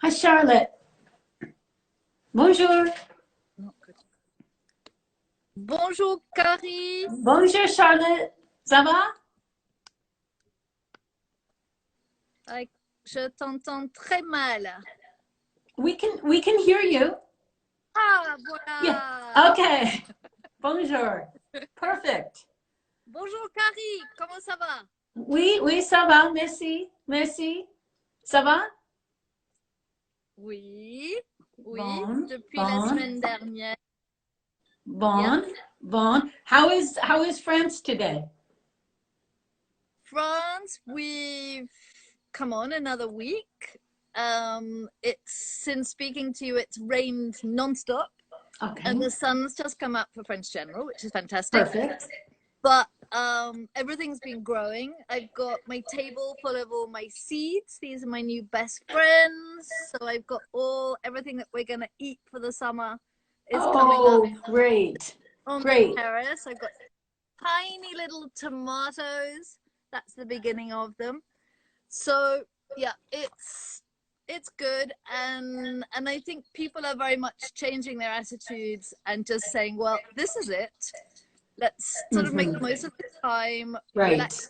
Hi, Charlotte. Bonjour. Bonjour, Kaari. Bonjour, Charlotte. Ça va? Je t'entends très mal. We can hear you. Ah, voilà. Yeah. Okay. Bonjour. Perfect. Bonjour, Kaari. Comment ça va? Oui, ça va. Merci. Merci. Ça va? Oui, Bon, depuis la bon. semaine dernière. Bon, bon. How is France today? France, we've come on another week. Since speaking to you, it's rained nonstop. Okay. And the sun's just come up for French General, which is fantastic. Perfect. But everything's been growing. I've got my table full of all my seeds. These are my new best friends. So I've got everything that we're going to eat for the summer is coming up. Great. On Great. the terrace. I've got tiny little tomatoes. That's the beginning of them. So yeah, it's good, and I think people are very much changing their attitudes and just saying, well, this is it. Let's sort of make the most of the time, relax,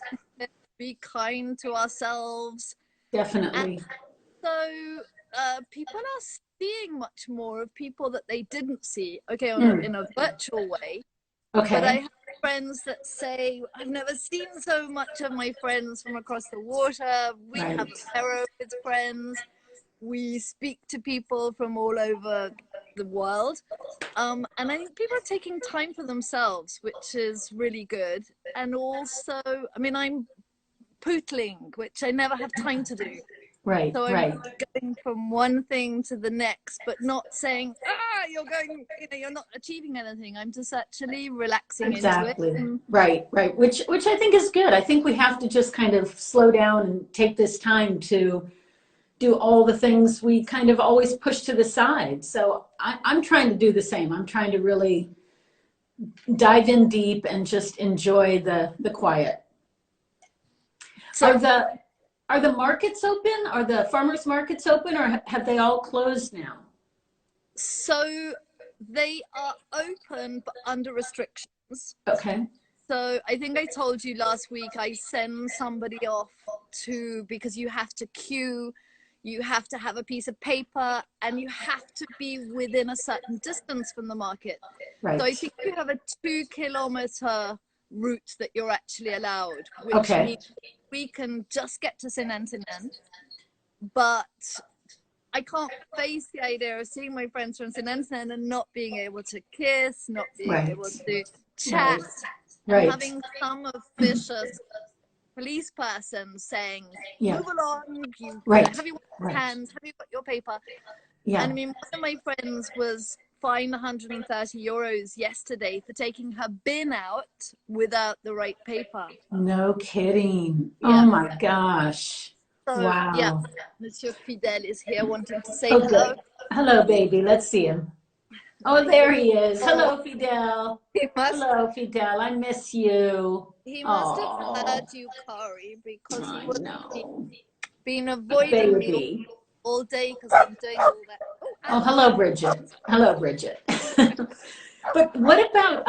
be kind to ourselves. Definitely. And so people are seeing much more of people that they didn't see, okay, in a virtual way. Okay. But I have friends that say, I've never seen so much of my friends from across the water. We have a pair with friends. We speak to people from all over the world. And I think people are taking time for themselves, which is really good. And also, I mean, I'm pootling, which I never have time to do. Right, so I'm going from one thing to the next, but not saying, you're not achieving anything. I'm just actually relaxing into it. Right. Which I think is good. I think we have to just kind of slow down and take this time to do all the things we kind of always push to the side. So I'm trying to do the same. I'm trying to really dive in deep and just enjoy the quiet. So Are the markets open? Are the farmers markets open, or have they all closed now? So they are open, but under restrictions. Okay. So I think I told you last week, I send somebody off because you have to queue, you have to have a piece of paper, and you have to be within a certain distance from the market. Right. So I think you have a 2-kilometer route that you're actually allowed, which means we can just get to Saint-Antonin, but I can't face the idea of seeing my friends from Saint-Antonin and not being able to kiss, not being able to chat, and having some officious police person saying, move along, have you washed hands, have you got your paper? Yeah. And I mean, one of my friends was fined €130 yesterday for taking her bin out without the right paper. No kidding. Yeah. Oh my gosh. So, wow. Yeah, Monsieur Fidel is here wanting to say hello. Good. Hello, baby. Let's see him. Oh, there he is. Hello, Fidel. Hello, Fidel. I miss you. He must have heard you, Kaari, because he would have been avoiding me all day because I'm doing all that. Oh, hello, Bridget. Hello, Bridget. But what about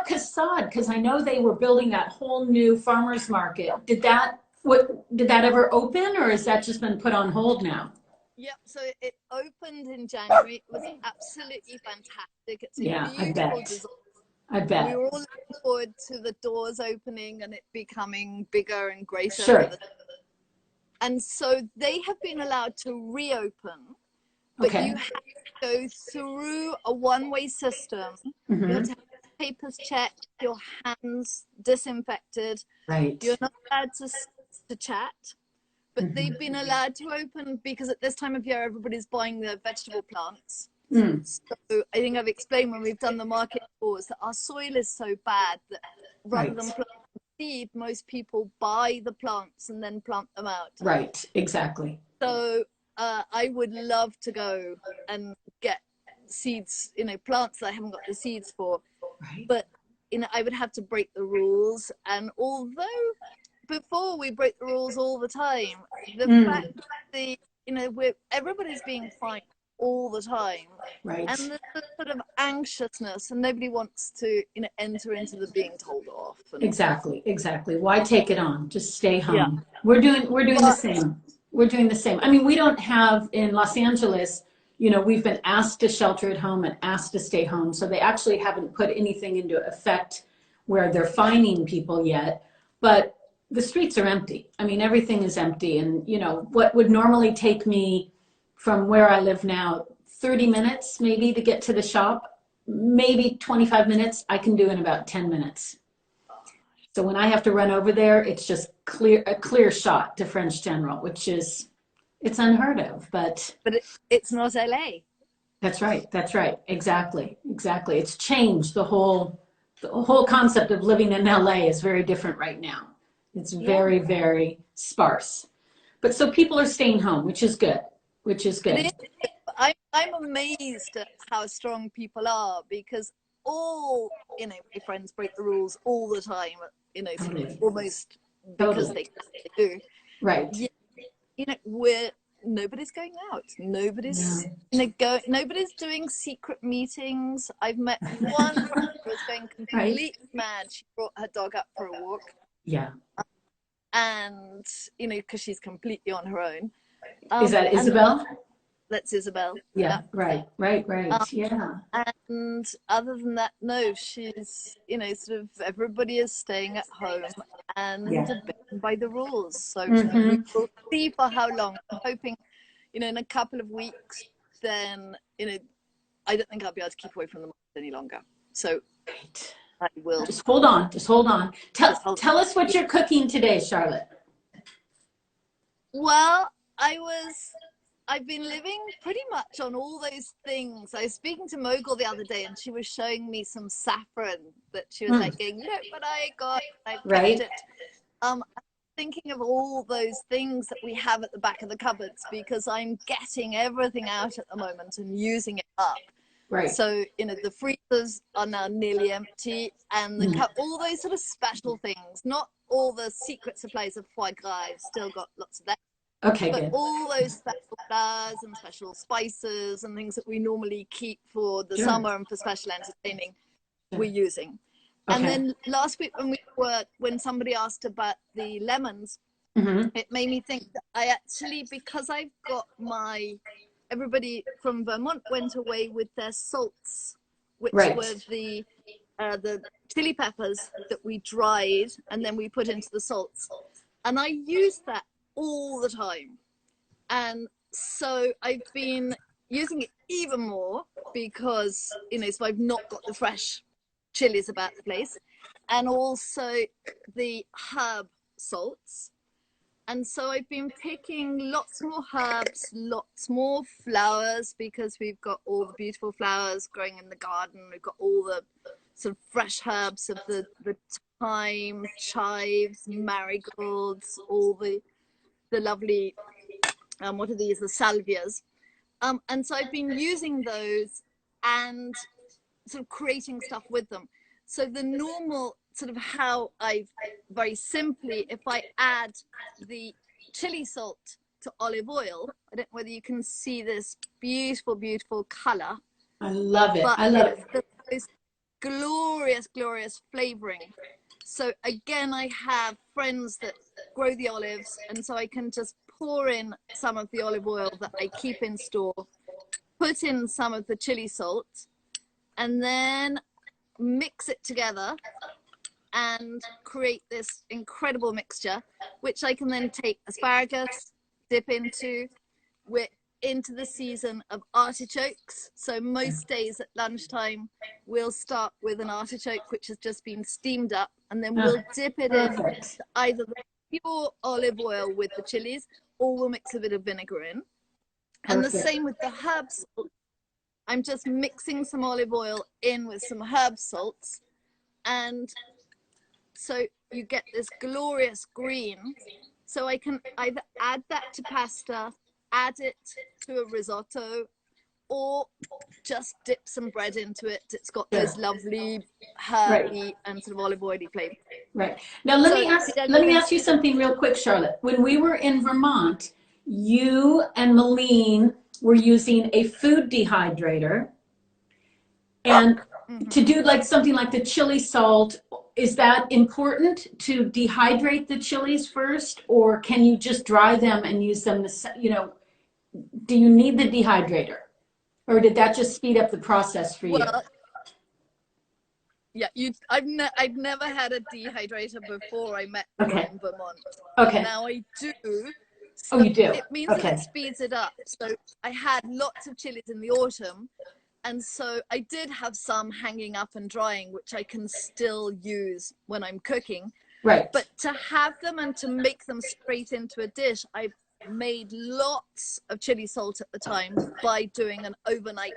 Casad? Because I know they were building that whole new farmers market. Did that ever open, or has that just been put on hold now? Yep. So it opened in January. It was absolutely fantastic. It's a beautiful design. I bet. We were all looking forward to the doors opening and it becoming bigger and greater. Sure. And so they have been allowed to reopen, but you have to go through a one-way system. You have to have papers checked, your hands disinfected. Right. You're not allowed to chat, but they've been allowed to open because at this time of year, everybody's buying the vegetable plants. So I think I've explained when we've done the market tours that our soil is so bad that rather than plant seed, most people buy the plants and then plant them out. Right, exactly. So I would love to go and get seeds, plants that I haven't got the seeds for. Right. But I would have to break the rules. And although before we break the rules all the time, the fact that everybody's being fine all the time, right. and there's a sort of anxiousness, and nobody wants to enter into the being told off. Exactly. Why take it on? Just stay home. Yeah. We're doing the same. We're doing the same. I mean, we don't have in Los Angeles, we've been asked to shelter at home and asked to stay home. So they actually haven't put anything into effect where they're fining people yet. But the streets are empty. I mean, everything is empty. And, what would normally take me from where I live now, 30 minutes maybe to get to the shop, maybe 25 minutes, I can do in about 10 minutes. So when I have to run over there, it's just a clear shot to French General, which is, it's unheard of, but it's not LA. That's right. Exactly. It's changed. The whole concept of living in LA is very different right now. It's very, very sparse. But so people are staying home, which is good. I'm amazed at how strong people are, because all my friends break the rules all the time, Totally. almost because they do. Right. Nobody's going out. Nobody's nobody's doing secret meetings. I've met one friend who was going completely mad. She brought her dog up for a walk. Yeah. And because she's completely on her own. Is that Isabel? That's Isabel. Yeah. Right. Yeah. And other than that, no, she's sort of everybody is staying at home and abiding by the rules. So we will see for how long. I'm hoping, in a couple of weeks, then I don't think I'll be able to keep away from the market any longer. So I will. Just hold on. Tell us what you're cooking today, Charlotte. Well, I've been living pretty much on all those things. I was speaking to Mogul the other day, and she was showing me some saffron that she was like, going, look what I got. I kept it. I'm thinking of all those things that we have at the back of the cupboards, because I'm getting everything out at the moment and using it up. Right. So, the freezers are now nearly empty, and all those sort of special things, not all the secret supplies of foie gras, I've still got lots of that. Okay, but good. all those special flowers and special spices and things that we normally keep for the summer and for special entertaining, we're using. Okay. And then last week when somebody asked about the lemons, it made me think that I actually, because I've got everybody from Vermont went away with their salts, which were the chili peppers that we dried and then we put into the salts. And I used that all the time, and so I've been using it even more because so I've not got the fresh chilies about the place, and also the herb salts. And so I've been picking lots more herbs, lots more flowers, because we've got all the beautiful flowers growing in the garden. We've got all the sort of fresh herbs of the thyme, chives, marigolds, all the lovely, what are these, the salvias. And so I've been using those and sort of creating stuff with them. So the normal sort of how very simply, if I add the chili salt to olive oil, I don't know whether you can see this beautiful, beautiful color. I love it. This glorious flavoring. So again, I have friends that grow the olives, and so I can just pour in some of the olive oil that I keep in store, put in some of the chili salt, and then mix it together and create this incredible mixture, which I can then take asparagus, dip into. We're into the season of artichokes, so most days at lunchtime we'll start with an artichoke which has just been steamed up, and then we'll dip it in either the pure olive oil with the chilies, or we'll mix a bit of vinegar in. And the same with the herb salt. I'm just mixing some olive oil in with some herb salts, and so you get this glorious green. So I can either add that to pasta, add it to a risotto, or just dip some bread into it. It's got those lovely herby and sort of olive oily flavor. Right. Now let me ask you something real quick, Charlotte. When we were in Vermont, you and Malene were using a food dehydrator, and to do like something like the chili salt, is that important to dehydrate the chilies first, or can you just dry them and use them, you know, do you need the dehydrator, or did that just speed up the process for you? Yeah, I've never had a dehydrator before I met you in Vermont. Okay. Now I do. So you do. It means that it speeds it up. So I had lots of chilies in the autumn, and so I did have some hanging up and drying, which I can still use when I'm cooking. Right. But to have them and to make them straight into a dish, I made lots of chili salt at the time by doing an overnight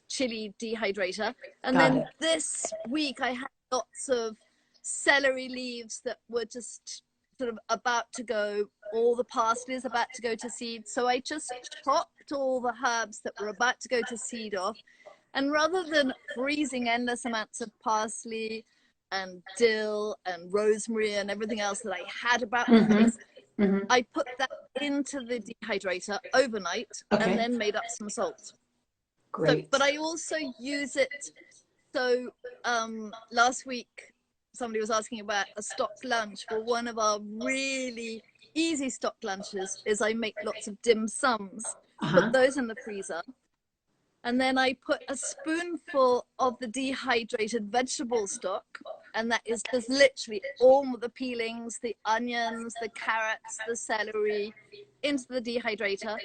chili dehydrator. And then this week I had lots of celery leaves that were just sort of about to go, all the parsley is about to go to seed. So I just chopped all the herbs that were about to go to seed off. And rather than freezing endless amounts of parsley and dill and rosemary and everything else that I had about the place, I put that into the dehydrator overnight and then made up some salt. Great. So, but I also use it. So last week, somebody was asking about a stocked lunch. Well, one of our really easy stocked lunches is I make lots of dim sums, put those in the freezer. And then I put a spoonful of the dehydrated vegetable stock, and that is just literally all the peelings, the onions, the carrots, the celery, into the dehydrator.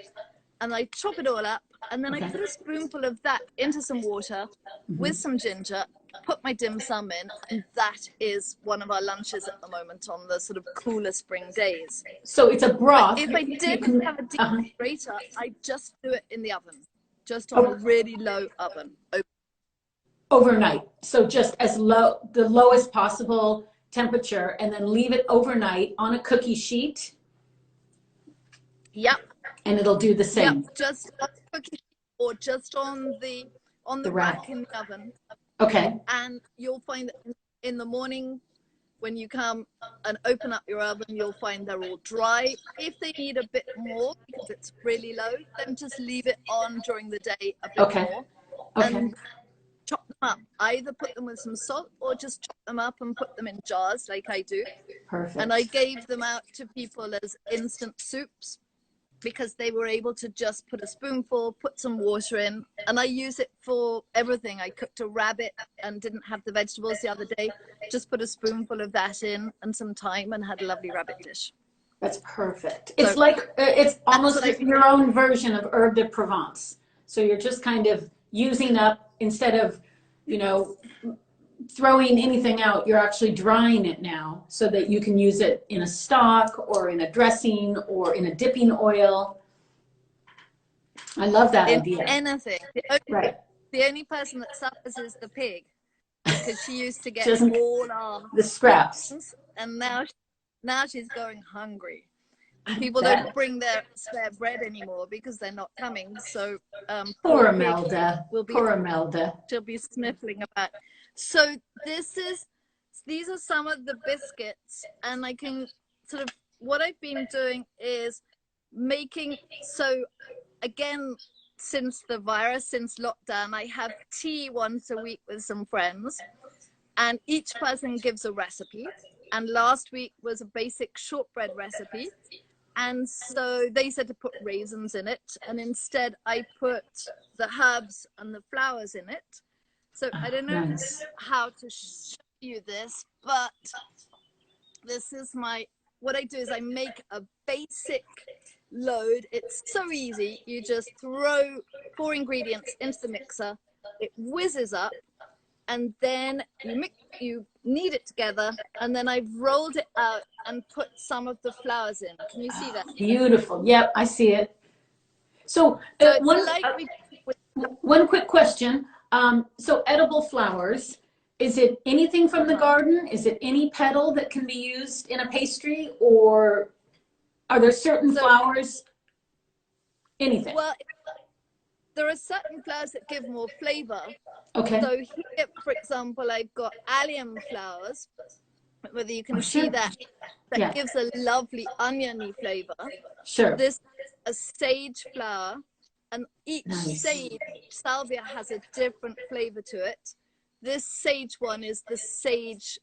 And I chop it all up, and then I put a spoonful of that into some water with some ginger, put my dim sum in, and that is one of our lunches at the moment on the sort of cooler spring days. So it's a broth. But if I didn't have a dehydrator, I just do it in the oven. Just on a really low oven. Overnight. So just as low, the lowest possible temperature, and then leave it overnight on a cookie sheet. Yep. And it'll do the same. Yep. Just on a cookie sheet or just on the rack in the oven. Okay. And you'll find that in the morning when you come and open up your oven, you'll find they're all dry. If they need a bit more because it's really low, then just leave it on during the day a bit more. And chop them up. Either put them with some salt or just chop them up and put them in jars like I do. Perfect. And I gave them out to people as instant soups because they were able to just put a spoonful, put some water in, and I use it for everything. I cooked a rabbit and didn't have the vegetables the other day. Just put a spoonful of that in and some thyme and had a lovely rabbit dish. That's perfect. It's so, like, it's almost like your own version of herb de Provence. So you're just kind of using up, instead of, you know, throwing anything out, you're actually drying it now so that you can use it in a stock or in a dressing or in a dipping oil. I love that idea. Anything. The only person that suffers is the pig, because she used to get all our the scraps, and now she's going hungry. And people don't bring their spare bread anymore because they're not coming. So poor Imelda. Poor Imelda. She'll be sniffling about. So these are some of the biscuits, and I can sort of, what I've been doing is making, so again, since the virus, since lockdown, I have tea once a week with some friends, and each person gives a recipe. And last week was a basic shortbread recipe. And so they said to put raisins in it, and instead I put the herbs and the flowers in it. So I don't know how to show you this, but this is what I do is I make a basic load. It's so easy. You just throw 4 ingredients into the mixer. It whizzes up, and then you knead it together, and then I've rolled it out and put some of the flowers in. Can you see that? Beautiful. Yep, I see it. So one quick question. So edible flowers, is it anything from the garden? Is it any petal that can be used in a pastry, or are there certain flowers? Anything? Well, there are certain flours that give more flavor. Okay. So here, for example, I've got allium flowers, whether you can see Sure. that Yeah. gives a lovely oniony flavor. Sure. This is a sage flower, and each Nice. sage salvia has a different flavor to it. This sage one is the sage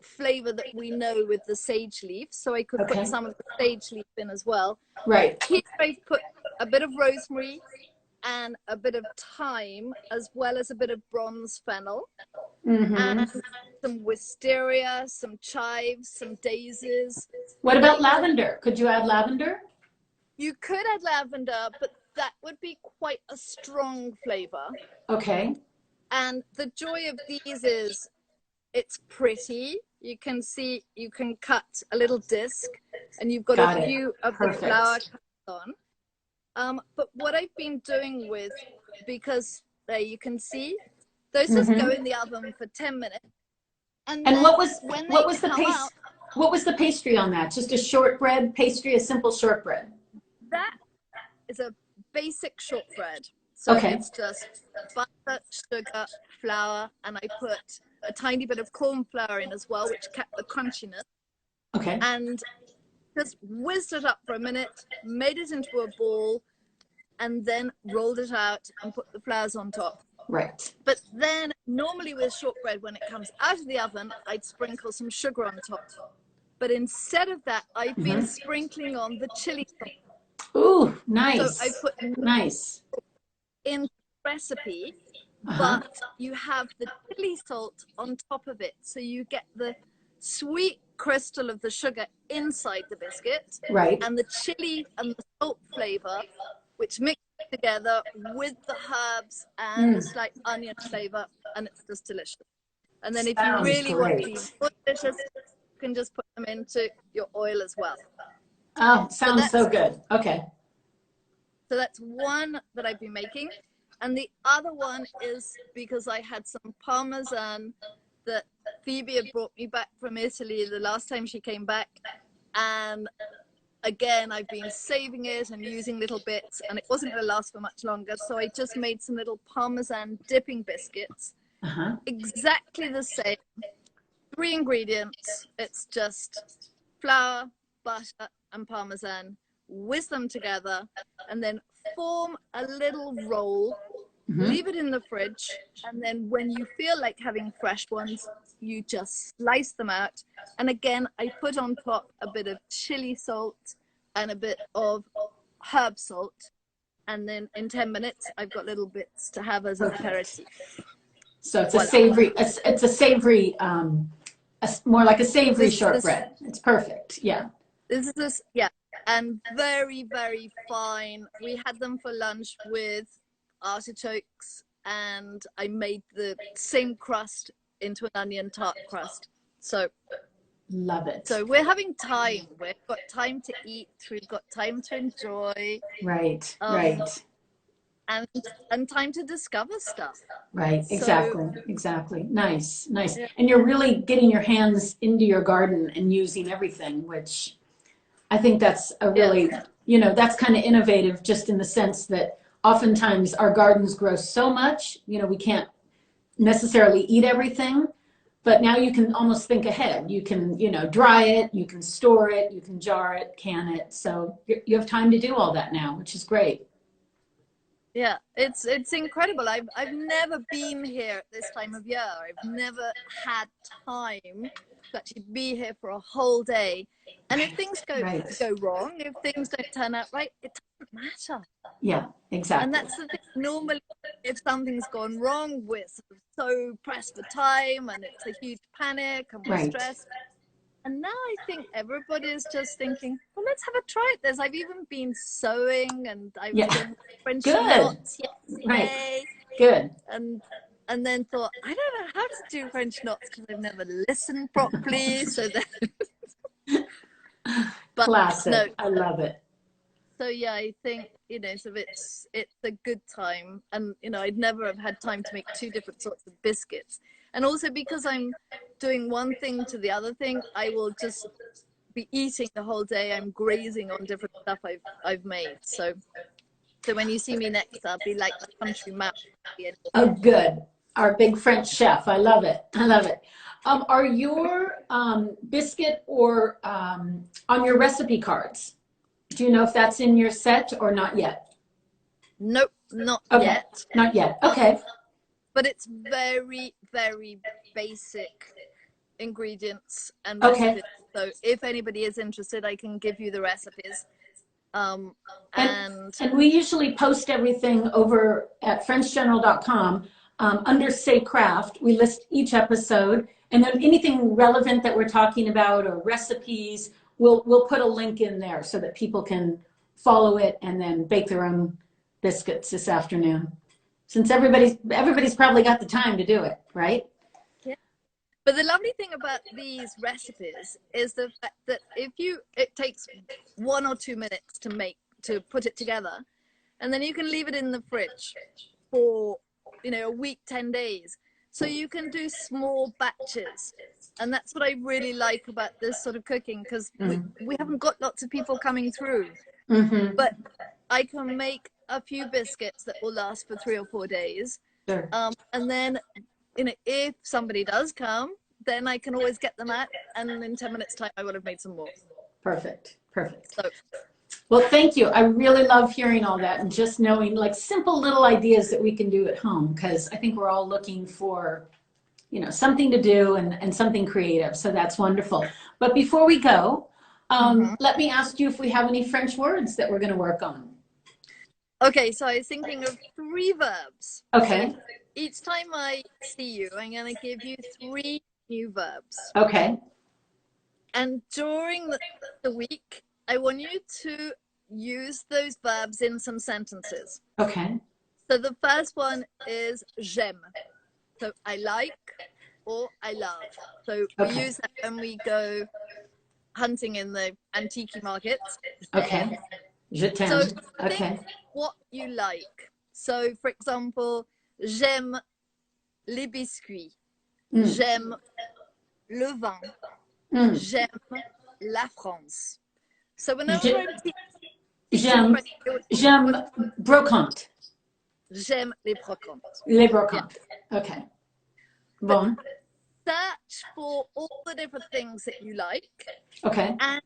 flavor that we know with the sage leaf, so I could put some of the sage leaf in as well. Right. Here I've put a bit of rosemary and a bit of thyme, as well as a bit of bronze fennel, and some wisteria, some chives, some daisies. What about lavender? Could you add lavender? You could add lavender, but that would be quite a strong flavor. Okay. And the joy of these is it's pretty. You can see, you can cut a little disc, and you've got a view of the flower cut on. But what I've been doing with, because there you can see, those just go in the oven for 10 minutes. And what was the pastry on that? Just a shortbread pastry, a simple shortbread? That is a basic shortbread. So it's just butter, sugar, flour, and I put a tiny bit of cornflour in as well, which kept the crunchiness. Okay. And just whizzed it up for a minute, made it into a ball, and then rolled it out and put the flowers on top. Right. But then normally with shortbread, when it comes out of the oven, I'd sprinkle some sugar on top. But instead of that, I've been sprinkling on the chili sauce. Ooh, nice. So I put nice in the recipe, but you have the chili salt on top of it. So you get the sweet crystal of the sugar inside the biscuit, right, and the chili and the salt flavor, which mix together with the herbs and the slight onion flavor, and it's just delicious. And then if you really want to be more delicious, you can just put them into your oil as well. Oh, sounds so good. Okay. So that's one that I've been making. And the other one is because I had some Parmesan that Phoebe had brought me back from Italy the last time she came back. And again, I've been saving it and using little bits, and it wasn't going to last for much longer. So I just made some little Parmesan dipping biscuits. Exactly the same. 3 ingredients. It's just flour, butter, and Parmesan. Whiz them together, and then form a little roll. Leave it in the fridge, and then when you feel like having fresh ones, you just slice them out. And again, I put on top a bit of chili salt and a bit of herb salt, and then in 10 minutes I've got little bits to have as an aperitif. So it's a savory, it's a savory, more like a savory shortbread. It's perfect. Yeah. This is yeah, and very, very fine. We had them for lunch with artichokes, and I made the same crust into an onion tart crust. So love it. So we're having time. We've got time to eat. We've got time to enjoy. Right. Right. And time to discover stuff. Right. Exactly. Nice. Yeah. And you're really getting your hands into your garden and using everything, which I think that's a really, that's kind of innovative, just in the sense that oftentimes our gardens grow so much, we can't necessarily eat everything, but now you can almost think ahead. You can, dry it, you can store it, you can jar it, can it. So you have time to do all that now, which is great. Yeah, it's incredible. I've never been here at this time of year. I've never had time to actually be here for a whole day. And if things go wrong, if things don't turn out right, it doesn't matter. Yeah, exactly. And that's the thing. Normally, if something's gone wrong, we're so pressed for time, and it's a huge panic, and we're stressed. And now I think everybody's just thinking, well, let's have a try at this. I've even been sewing, and I was doing French knots yesterday. Good. And then thought, I don't know how to do French knots because I've never listened properly. So then, but classic. No, I love it. So yeah, I think so it's a good time, and I'd never have had time to make 2 different sorts of biscuits. And also because I'm doing one thing to the other thing, I will just be eating the whole day. I'm grazing on different stuff I've made. So So when you see me next, I'll be like the country mouse. Oh, good. Our big French chef. I love it. I love it. Are your biscuit or on your recipe cards? Do you know if that's in your set or not yet? Nope, not Okay. yet. Not yet. Okay. But it's very, very basic ingredients and Okay. recipes. So if anybody is interested, I can give you the recipes. And we usually post everything over at frenchgeneral.com. Under Say Craft, we list each episode, and then anything relevant that we're talking about or recipes, we'll put a link in there so that people can follow it and then bake their own biscuits this afternoon. Since everybody's probably got the time to do it, right? Yeah. But the lovely thing about these recipes is the fact that it takes 1 or 2 minutes to put it together, and then you can leave it in the fridge for a week, 10 days. So you can do small batches. And that's what I really like about this sort of cooking, because we haven't got lots of people coming through. Mm-hmm. But I can make a few biscuits that will last for 3 or 4 days. Sure. And then, if somebody does come, then I can always get them out, and in 10 minutes time, I would have made some more. Perfect. Perfect. So, well, thank you. I really love hearing all that and just knowing like simple little ideas that we can do at home, because I think we're all looking for, something to do and something creative. So that's wonderful. But before we go, let me ask you if we have any French words that we're going to work on. Okay, so I was thinking of 3 verbs. Okay. So each time I see you, I'm going to give you 3 new verbs. Okay. And during the week, I want you to use those verbs in some sentences. Okay. So the first one is j'aime. So I like or I love. So we use that when we go hunting in the antique markets. Okay. Je t'aime. So think what you like. So for example, j'aime les biscuits. J'aime le vin. J'aime la France. So whenever j'aime brocante. J'aime les brocantes. Les brocantes. Yeah. Okay. Bon. Search for all the different things that you like. Okay. And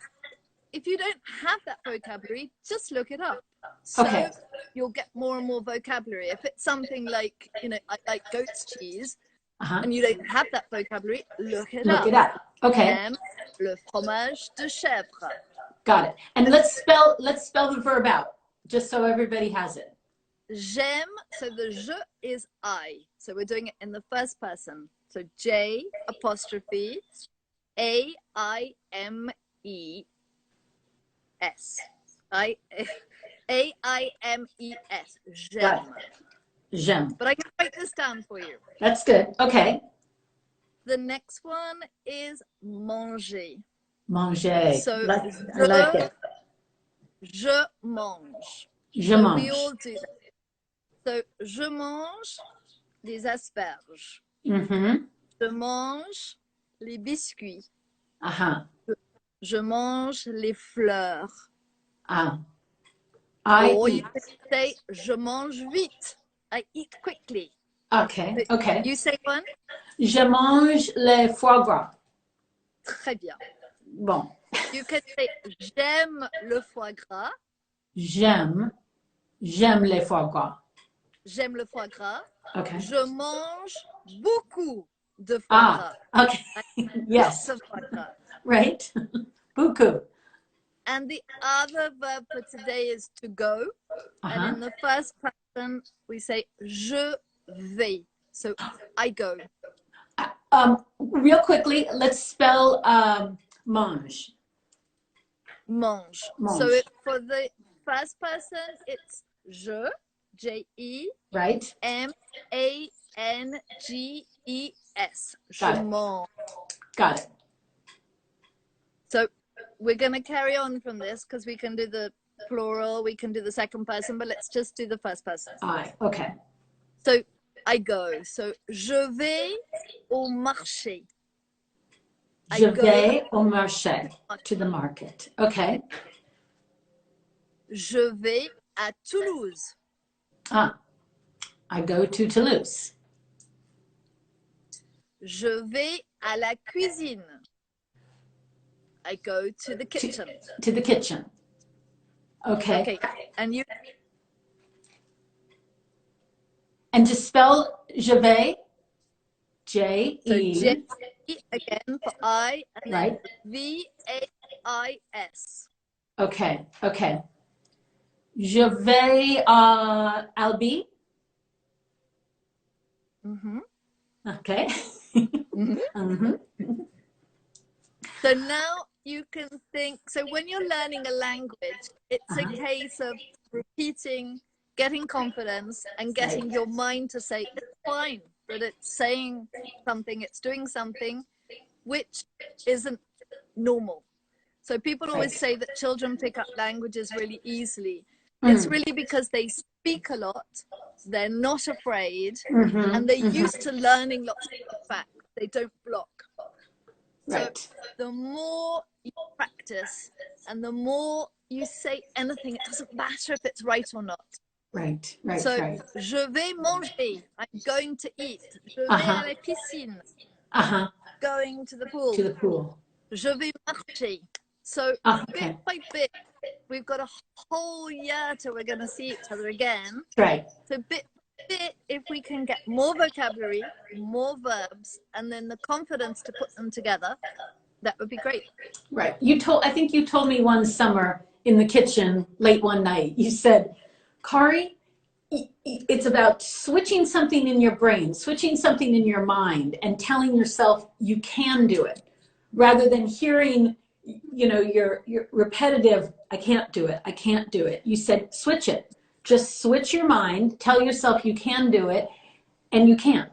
if you don't have that vocabulary, just look it up. So you'll get more and more vocabulary. If it's something like, I like goat's cheese, and you don't have that vocabulary, look it up. Look it up. Okay. J'aime le fromage de chèvre. Got it. And let's spell the verb out, just so everybody has it. J'aime, so the je is I. So we're doing it in the first person. So J apostrophe A-I-M-E-S. A-I-M-E-S. J'aime. J'aime. But I can write this down for you. That's good. Okay. The next one is manger. Manger. So I like it. Je mange. Je mange. We all do that. So je mange les asperges. Je mange les biscuits. Je mange les fleurs. Or you can say je mange vite. I eat quickly. Okay. Okay. You say one? Je mange les foie gras. Très bien. Bon. You can say j'aime le foie gras. J'aime les foie gras. J'aime le foie gras. Okay. Je mange beaucoup de foie gras. Okay. Yes. De foie gras. Right. Beaucoup. And the other verb for today is to go. And in the first person, we say je vais. So I go. Real quickly, let's spell mange. Mange. So for the first person, it's je, J-E, right? M-A-N-G-E-S. Je mange. Got it. So we're going to carry on from this because we can do the plural, we can do the second person, but let's just do the first person. Okay. So I go. So je vais au marché. Je vais au marché, to the market. Okay. Je vais à Toulouse. Ah, I go to Toulouse. Je vais à la cuisine. I go to the kitchen. To the kitchen. Okay. Okay. And you? And to spell je vais, J-E. So J again for I, and right. then V-A-I-S. Okay, okay. Je vais à Albi. Mm-hmm. Okay. Mm-hmm. Mm-hmm. So now you can think, so when you're learning a language, it's a case of repeating, getting confidence, and getting your mind to say, it's fine that it's saying something, it's doing something, which isn't normal. So people always say that children pick up languages really easily. It's really because they speak a lot, they're not afraid, and they're used to learning lots of facts. They don't block. So the more you practice and the more you say anything, it doesn't matter if it's right or not. Right, right, so, right. Je vais manger. I'm going to eat. Je vais à la piscine. Going to the pool. To the pool. Je vais marcher. So bit by bit, we've got a whole year till we're going to see each other again. Right. So bit by bit, if we can get more vocabulary, more verbs, and then the confidence to put them together, that would be great. Right. I think you told me one summer in the kitchen late one night, you said, Kaari, it's about switching something in your brain, switching something in your mind, and telling yourself you can do it, rather than hearing, you know, your repetitive, I can't do it, I can't do it. You said, switch it. Just switch your mind, tell yourself you can do it, and you can.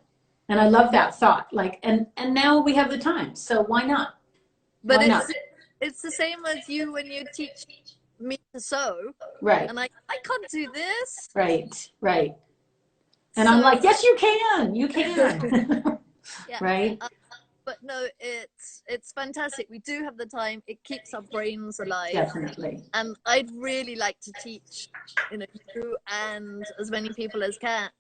And I love that thought. Like, and now we have the time, so why not? But it's the same as you when you teach me to sew. Right. And I can't do this. Right, right. And so, I'm like, yes, you can. You can. Yeah. Right. But no, it's fantastic. We do have the time. It keeps our brains alive. Definitely. And I'd really like to teach, you know, you and as many people as can.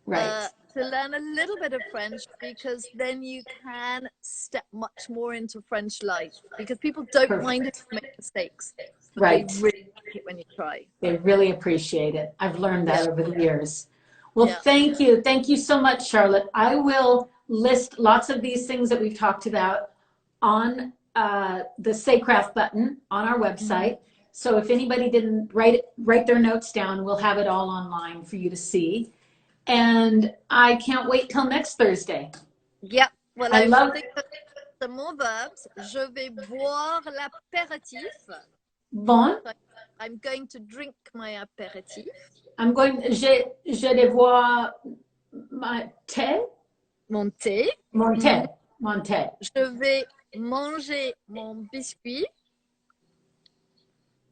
Right. To learn a little bit of French, because then you can step much more into French life, because people don't mind if you make mistakes. Right. They really like it when you try. They really appreciate it. I've learned that over the years. Well, thank you. Thank you so much, Charlotte. I will list lots of these things that we've talked about on the Say Craft button on our website. So if anybody didn't write their notes down, we'll have it all online for you to see. And I can't wait till next Thursday. Yep. Well, I love some more verbs. Je vais boire l'apéritif. Bon. I'm going to drink my apéritif. Je vais boire my thé. Mon thé. Mon thé. Mon thé. Je vais manger mon biscuit.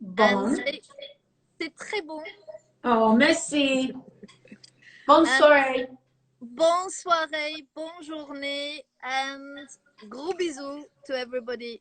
Bon. C'est très bon. Oh, merci. Bonne soirée. Bonne soirée, bonne journée, and gros bisous to everybody.